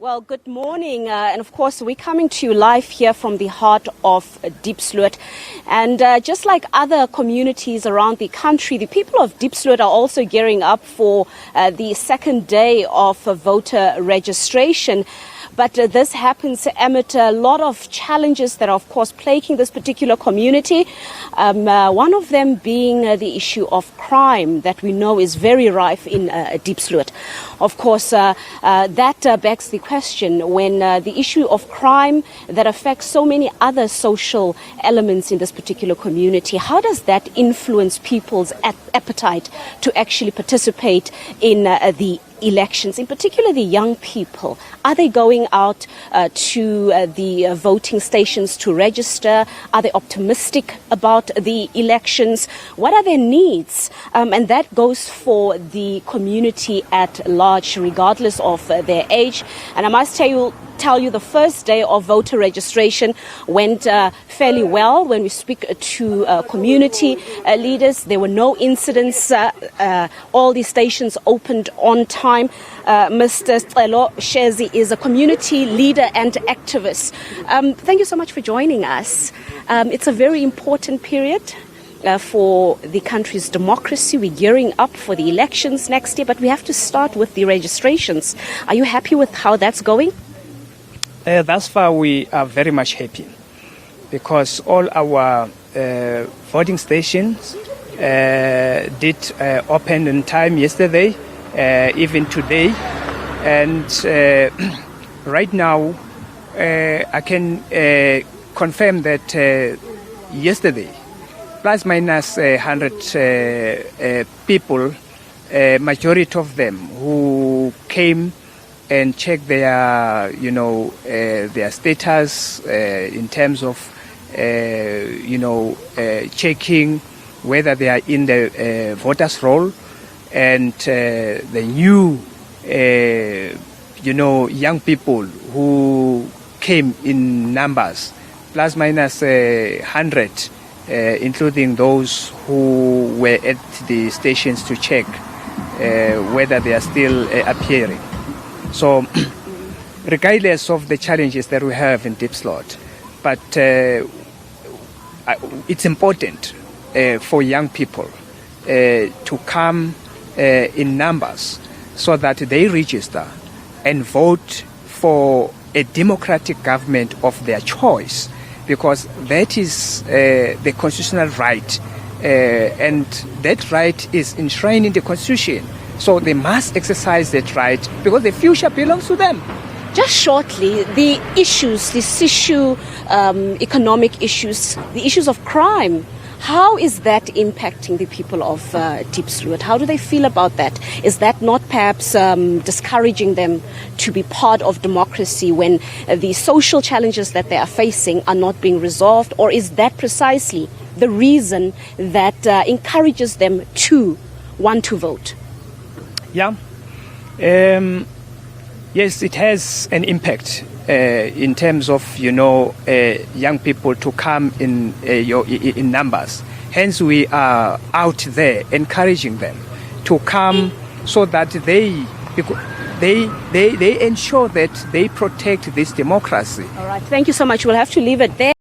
Well, good morning. And of course, we're coming to you live here from the heart of Diepsloot. And just like other communities around the country, the people of Diepsloot are also gearing up for the second day of voter registration. But this happens amid a lot of challenges that are, of course, plaguing this particular community. One of them being the issue of crime that we know is very rife in Diepsloot. Of course, that begs the question when the issue of crime that affects so many other social elements in this particular community, how does that influence people's appetite to actually participate in the elections, in particular the young people? Are they going out to the voting stations to register? Are they optimistic about the elections? What are their needs? And that goes for the community at large, regardless of their age. And I must tell you the first day of voter registration went fairly well. When we speak to community leaders, there were no incidents. All the stations opened on time. Mr. Shezi is a community leader and activist. Thank you so much for joining us. It's a very important period for the country's democracy. We're gearing up for the elections next year, but we have to start with the registrations. Are you happy with how that's going? Thus far, we are very much happy because all our voting stations did open in time yesterday, even today. And right now, I can confirm that yesterday, plus minus 100 people, majority of them who came and check their, their status in terms of, checking whether they are in the voters' roll, and the new, young people who came in numbers, plus minus 100, including those who were at the stations to check whether they are still appearing. So, regardless of the challenges that we have in Diepsloot, but it's important for young people to come in numbers so that they register and vote for a democratic government of their choice, because that is the constitutional right, and that right is enshrined in the Constitution. So they must exercise that right because the future belongs to them. Just shortly, the issues, economic issues, the issues of crime, how is that impacting the people of Diepsloot? How do they feel about that? Is that not perhaps discouraging them to be part of democracy when the social challenges that they are facing are not being resolved? Or is that precisely the reason that encourages them to want to vote? Yeah. Yes, it has an impact in terms of, young people to come in numbers. Hence, we are out there encouraging them to come so that they ensure that they protect this democracy. All right. Thank you so much. We'll have to leave it there.